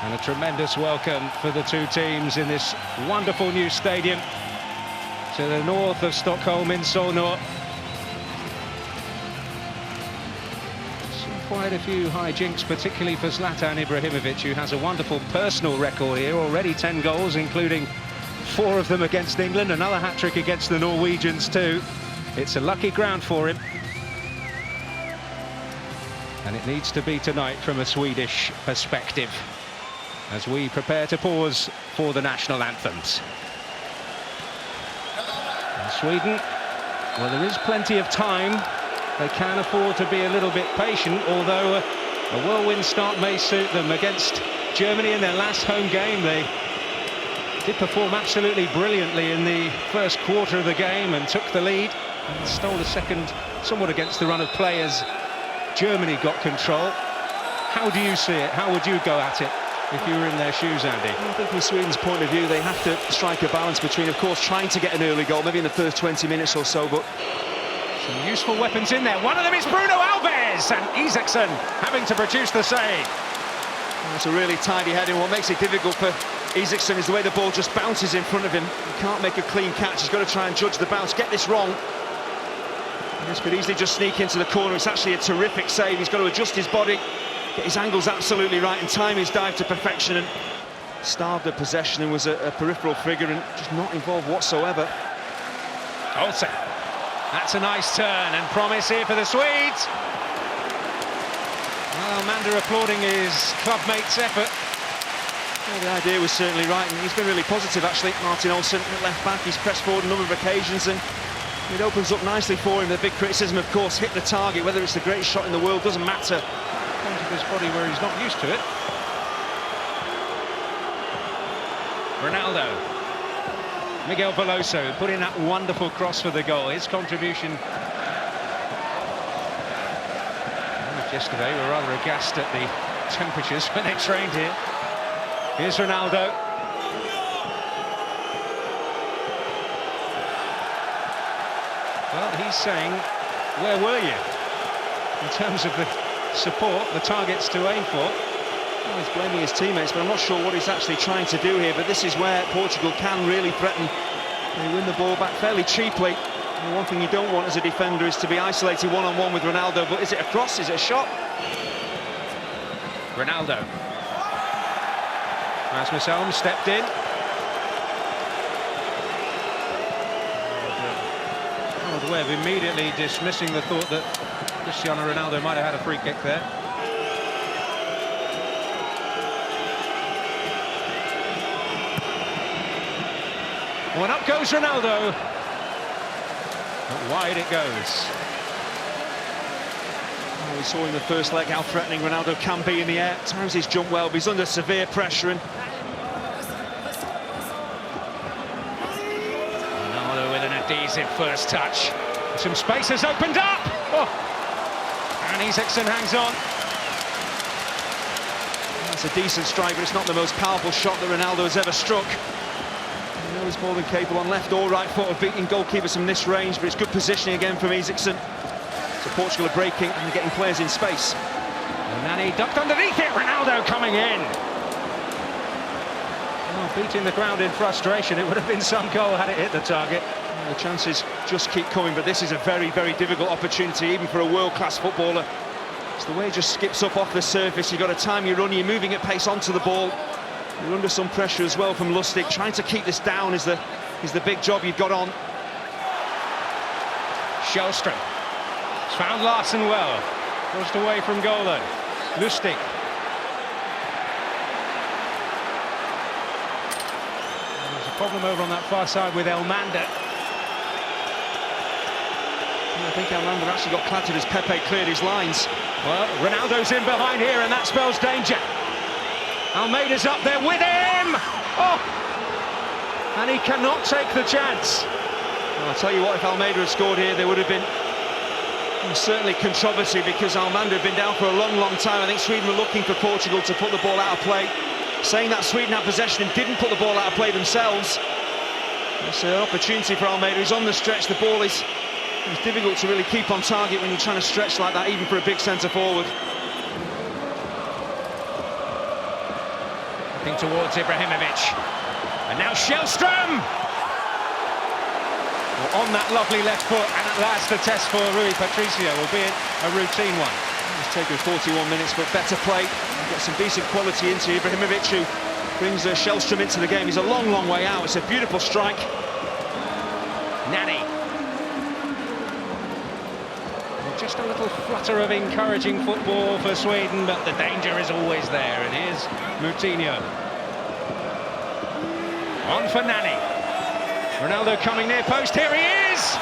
And a tremendous welcome for the two teams in this wonderful new stadium to the north of Stockholm in Solna. Quite a few hijinks, particularly for Zlatan Ibrahimovic, who has a wonderful personal record here, already 10 goals, including 4 of them against England, another hat-trick against the Norwegians too. It's a lucky ground for him. And it needs to be tonight from a Swedish perspective, as we prepare to pause for the national anthems. In Sweden, well, there is plenty of time. They can afford to be a little bit patient, although a whirlwind start may suit them. Against Germany in their last home game, they did perform absolutely brilliantly in the first quarter of the game and took the lead and stole a second somewhat against the run of play as Germany got control. How do you see it? How would you go at it if you were in their shoes, Andy? I think from Sweden's point of view, they have to strike a balance between, of course, trying to get an early goal, maybe in the first 20 minutes or so, but some useful weapons in there. One of them is Bruno Alves, and Isaacson having to produce the save. That's a really tidy heading. What makes it difficult for Isaacson is the way the ball just bounces in front of him. He can't make a clean catch. He's got to try and judge the bounce, get this wrong. This could easily just sneak into the corner. It's actually a terrific save. He's got to adjust his body, get his angles absolutely right, and time his dive to perfection, and starved of possession and was a peripheral figure and just not involved whatsoever. Olsen. That's a nice turn and promise here for the Swedes. Well, Almander applauding his clubmate's effort. Well, the idea was certainly right, and he's been really positive actually. Martin Olsen at left back, he's pressed forward a number of occasions and it opens up nicely for him. The big criticism, of course, hit the target. Whether it's the greatest shot in the world doesn't matter. Pointed his body where he's not used to it. Ronaldo. Miguel Veloso put in that wonderful cross for the goal. His contribution. Yesterday we were rather aghast at the temperatures when they trained here. Here's Ronaldo. Well, he's saying, where were you? In terms of the support, the targets to aim for. Well, he's blaming his teammates, but I'm not sure what he's actually trying to do here. But this is where Portugal can really threaten. They win the ball back fairly cheaply. And one thing you don't want as a defender is to be isolated one-on-one with Ronaldo. But is it a cross? Is it a shot? Ronaldo. Rasmus Elm stepped in. The way of immediately dismissing the thought that Cristiano Ronaldo might have had a free kick there. Well, up goes Ronaldo. But wide it goes. We saw in the first leg how threatening Ronaldo can be in the air. At times he's jumped well, but he's under severe pressure. And Ronaldo with an adhesive first touch. Some space has opened up. Oh. And Isaacson hangs on. That's a decent strike, but it's not the most powerful shot that Ronaldo has ever struck. You know, he's more than capable on left or right foot of beating goalkeepers from this range, but it's good positioning again from Isaacson. So Portugal are breaking and they're getting players in space. And Nani ducked underneath it. Ronaldo coming in. Oh, beating the ground in frustration. It would have been some goal had it hit the target. The chances just keep coming, but this is a very, very difficult opportunity, even for a world-class footballer. It's the way it just skips up off the surface. You've got to time your run, you're moving at pace onto the ball. You're under some pressure as well from Lustig. Trying to keep this down is the big job you've got on. Shellström. He's found Larsen well. Pushed away from goal though. Lustig. There's a problem over on that far side with Almander. I think Almander actually got clattered as Pepe cleared his lines. Well, Ronaldo's in behind here and that spells danger. Almeida's up there with him! Oh! And he cannot take the chance. Well, I'll tell you what, if Almeida had scored here, there would have been certainly controversy, because Almander had been down for a long, long time. I think Sweden were looking for Portugal to put the ball out of play. Saying that Sweden had possession and didn't put the ball out of play themselves. It's an opportunity for Almeida. He's on the stretch. The ball is difficult to really keep on target when you're trying to stretch like that, even for a big centre forward. Slipping towards Ibrahimovic. And now Shellstrom! Well, on that lovely left foot, and at last a test for Rui Patricio, albeit a routine one. It's taken 41 minutes, but better play. Get some decent quality into Ibrahimovic, who brings Shellstrom into the game. He's a long, long way out. It's a beautiful strike. Nani. Well, just a little flutter of encouraging football for Sweden, but the danger is always there. And here's Moutinho. On for Nani. Ronaldo coming near post. Here he is!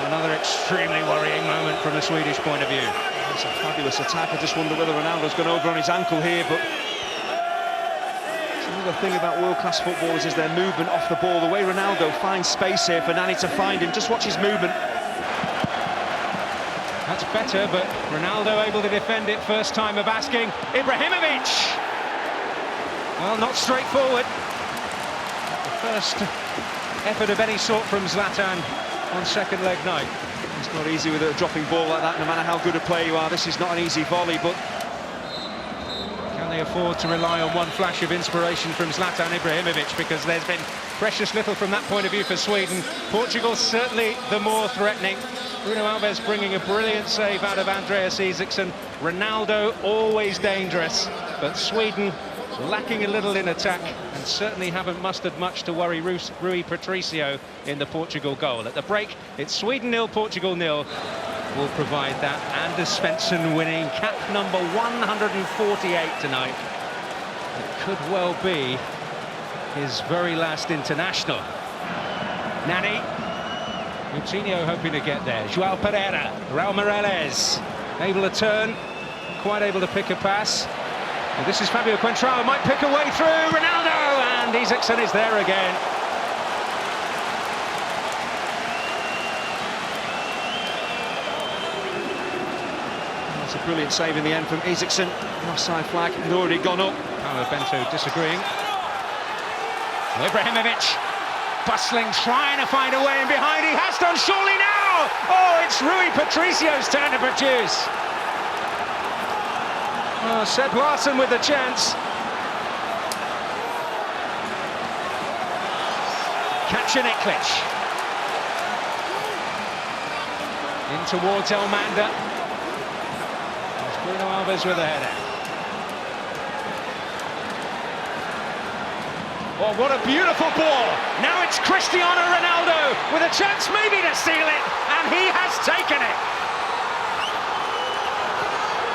Another extremely worrying moment from a Swedish point of view. It's a fabulous attack. I just wonder whether Ronaldo's gone over on his ankle here, but the thing about world-class footballers is their movement off the ball. The way Ronaldo finds space here for Nani to find him. Just watch his movement. That's better, but Ronaldo able to defend it first time of asking. Ibrahimovic! Well, not straightforward. The first effort of any sort from Zlatan on second leg night. It's not easy with a dropping ball like that, no matter how good a player you are. This is not an easy volley, but can they afford to rely on one flash of inspiration from Zlatan Ibrahimovic, because there's been precious little from that point of view for Sweden. Portugal certainly the more threatening. Bruno Alves bringing a brilliant save out of Andreas Isaksson. Ronaldo always dangerous, but Sweden lacking a little in attack and certainly haven't mustered much to worry Rui Patricio in the Portugal goal. At the break, it's Sweden 0, Portugal 0. Will provide that. Anders Svensson winning cap number 148 tonight. It could well be his very last international. Nani. Moutinho hoping to get there. João Pereira. Raul Meireles able to turn, quite able to pick a pass. And this is Fabio Contrao, might pick a way through. Ronaldo, and Isaksson is there again. That's a brilliant save in the end from Isaksson. The offside flag had already gone up. Paolo Bento disagreeing. Ibrahimovic, bustling, trying to find a way in behind. He has done, surely now! Oh, it's Rui Patricio's turn to produce. Oh, Seb Larsson with the chance. Kacaniklic. In towards Elmander. There's Bruno Alves with a header. Oh, what a beautiful ball. Now it's Cristiano Ronaldo with a chance maybe to seal it, and he has taken it.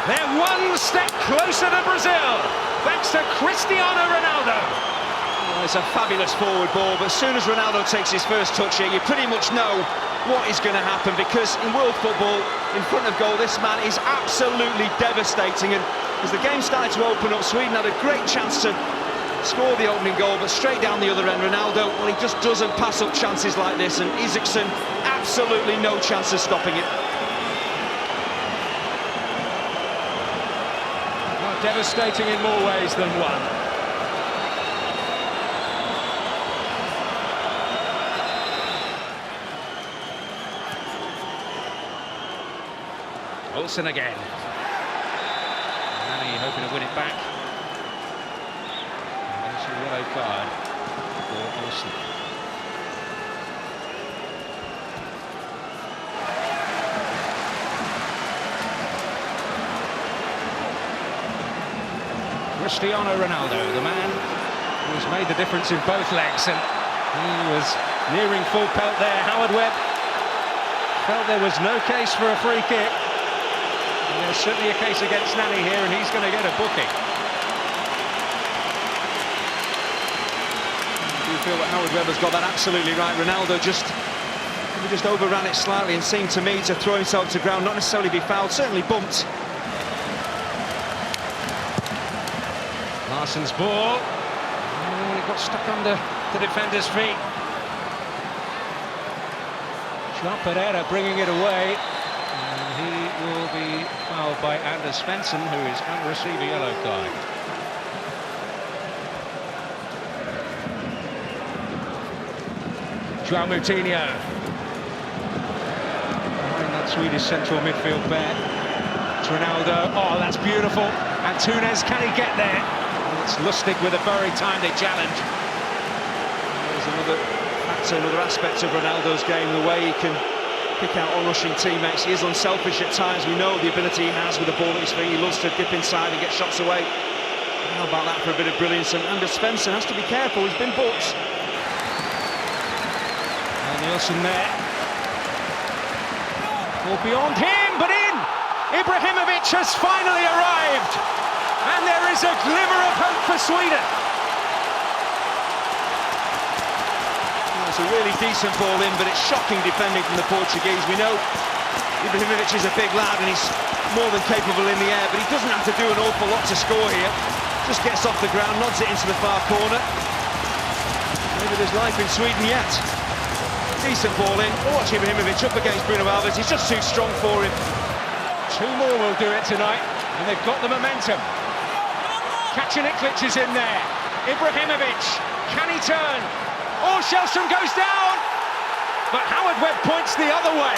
They're one step closer to Brazil, thanks to Cristiano Ronaldo. Well, it's a fabulous forward ball, but as soon as Ronaldo takes his first touch here, you pretty much know what is going to happen, because in world football, in front of goal, this man is absolutely devastating. And as the game started to open up, Sweden had a great chance to score the opening goal, but straight down the other end, Ronaldo, well, he just doesn't pass up chances like this, and Isaksson, absolutely no chance of stopping it. Devastating in more ways than one. Olsen again. Nani hoping to win it back. And there's a yellow card for Olsen. Cristiano Ronaldo, the man who's made the difference in both legs, and he was nearing full pelt there. Howard Webb felt there was no case for a free kick. And there's certainly a case against Nani here, and he's going to get a booking. Do you feel that Howard Webb has got that absolutely right? Ronaldo just overran it slightly and seemed to me to throw himself to ground, not necessarily be fouled, certainly bumped. Larsson's ball. Oh, it got stuck under the defender's feet. João Pereira bringing it away. And he will be fouled by Anders Svensson, who is going to receive a yellow card. João Moutinho. Behind that Swedish central midfield pair. It's Ronaldo. Oh, that's beautiful. And Túnez, can he get there? It's Lustig with a very timely challenge. There's another factor, another aspect of Ronaldo's game, the way he can pick out on-rushing teammates. He is unselfish at times. We know the ability he has with the ball at his feet. He loves to dip inside and get shots away. How about that for a bit of brilliance? And Anders Svensson has to be careful. He's been booked. And Nielsen there. Well, beyond him, but in! Ibrahimovic has finally arrived. And there is a glimmer of hope for Sweden. It's a really decent ball in, but it's shocking defending from the Portuguese. We know Ibrahimovic is a big lad and he's more than capable in the air, but he doesn't have to do an awful lot to score here. Just gets off the ground, nods it into the far corner. Maybe there's life in Sweden yet. Decent ball in. Oh, watch Ibrahimovic up against Bruno Alves. He's just too strong for him. Two more will do it tonight, and they've got the momentum. Kacaniklic is in there. Ibrahimovic, can he turn? Oh, Shellstrom goes down! But Howard Webb points the other way.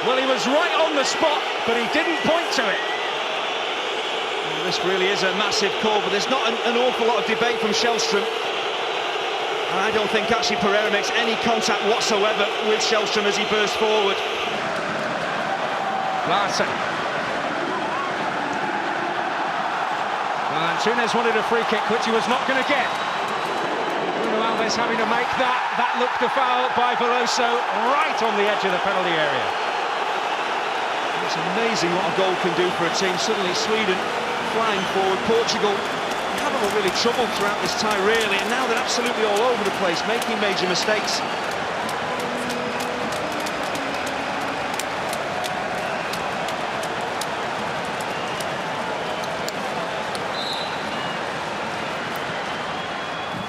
Well, he was right on the spot, but he didn't point to it. Well, this really is a massive call, but there's not an awful lot of debate from Shellstrom. And I don't think actually Pereira makes any contact whatsoever with Shellstrom as he bursts forward. Zlatan. And Túnez wanted a free kick, which he was not going to get. Bruno Alves having to make that. That looked a foul by Veloso, right on the edge of the penalty area. It's amazing what a goal can do for a team. Suddenly Sweden flying forward. Portugal haven't really troubled throughout this tie, really, and now they're absolutely all over the place, making major mistakes.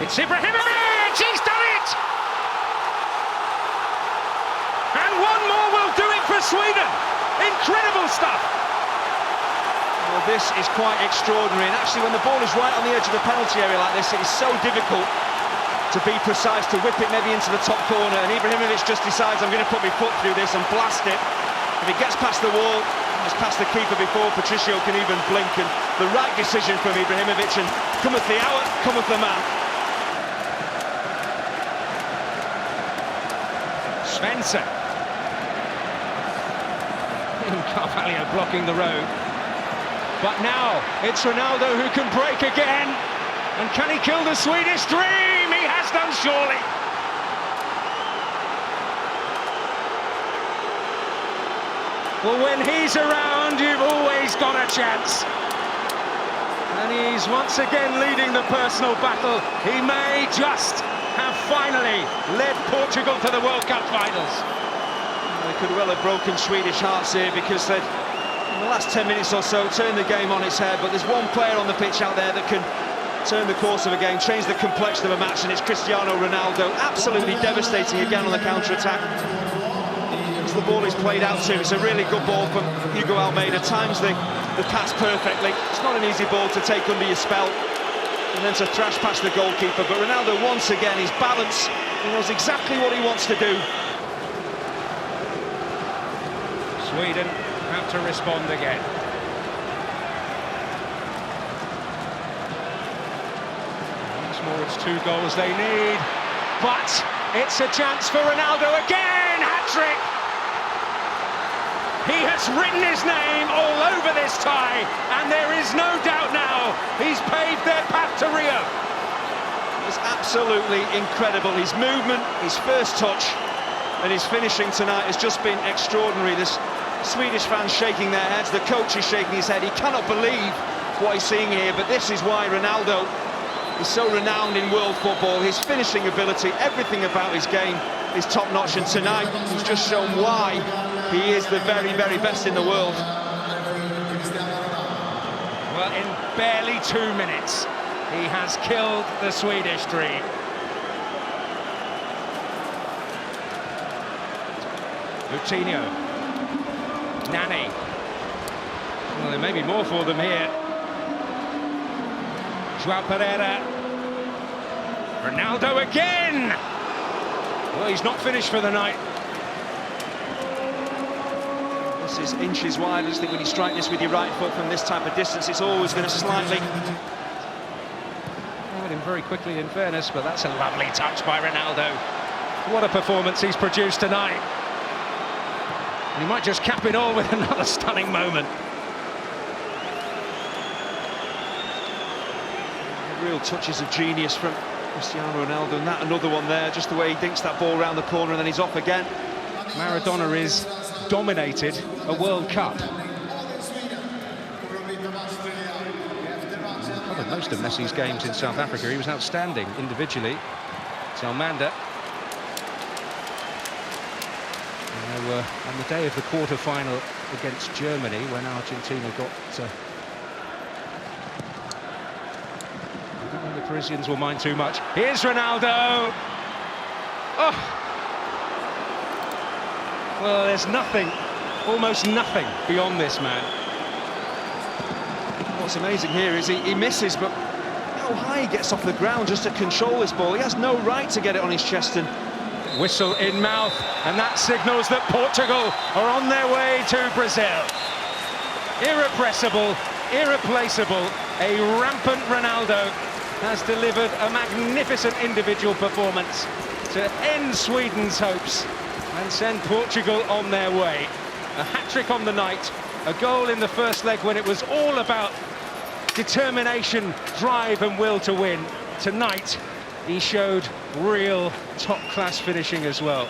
It's Ibrahimovic! He's done it! And one more will do it for Sweden! Incredible stuff! Well, this is quite extraordinary, and actually when the ball is right on the edge of the penalty area like this, it is so difficult to be precise, to whip it maybe into the top corner, and Ibrahimovic just decides, I'm going to put my foot through this and blast it. If it gets past the wall, it's past the keeper before Patricio can even blink, and the right decision from Ibrahimovic, and cometh the hour, cometh the man. Svensson. Carvalho blocking the road. But now it's Ronaldo who can break again. And can he kill the Swedish dream? He has done, surely. Well, when he's around, you've always got a chance. And he's once again leading the personal battle. He may just have finally led Portugal to the World Cup finals. They could well have broken Swedish hearts here, because they'd, in the last 10 minutes or so, turned the game on its head. But there's one player on the pitch out there that can turn the course of a game, change the complexion of a match, and it's Cristiano Ronaldo. Absolutely devastating again on the counter-attack. As the ball is played out to, it's a really good ball from Hugo Almeida. Times the pass perfectly. It's not an easy ball to take under your spell and then to thrash past the goalkeeper, but Ronaldo once again, his balance, he knows exactly what he wants to do. Sweden have to respond again. Once more, it's 2 goals they need, but it's a chance for Ronaldo again, hat-trick! He has written his name all over this tie, and there is no doubt now he's paved their path to Rio. It's absolutely incredible. His movement, his first touch, and his finishing tonight has just been extraordinary. This Swedish fans shaking their heads, the coach is shaking his head. He cannot believe what he's seeing here, but this is why Ronaldo is so renowned in world football. His finishing ability, everything about his game is top-notch, and tonight he's just shown why he is the very, very best in the world. Well, in barely 2 minutes, he has killed the Swedish dream. Coutinho. Nani. Well, there may be more for them here. João Pereira. Ronaldo again! Well, he's not finished for the night. This is inches wide. I just think when you strike this with your right foot from this type of distance, it's always going to slightly... Got him very quickly, in fairness, but that's a lovely touch by Ronaldo. What a performance he's produced tonight. And he might just cap it all with another stunning moment. Real touches of genius from Cristiano Ronaldo, and that another one there, just the way he dinks that ball around the corner and then he's off again. Maradona is dominated a World Cup. Covered most of Messi's games in South Africa. He was outstanding individually. Zlatan. And they were on the day of the quarter-final against Germany when Argentina got... I don't think the Parisians will mind too much. Here's Ronaldo! Oh! Well, there's nothing, almost nothing beyond this man. What's amazing here is he misses, but how high he gets off the ground just to control this ball. He has no right to get it on his chest. And whistle in mouth, and that signals that Portugal are on their way to Brazil. Irrepressible, irreplaceable, a rampant Ronaldo has delivered a magnificent individual performance to end Sweden's hopes and send Portugal on their way. A hat-trick on the night, a goal in the first leg when it was all about determination, drive and will to win. Tonight, he showed real top-class finishing as well.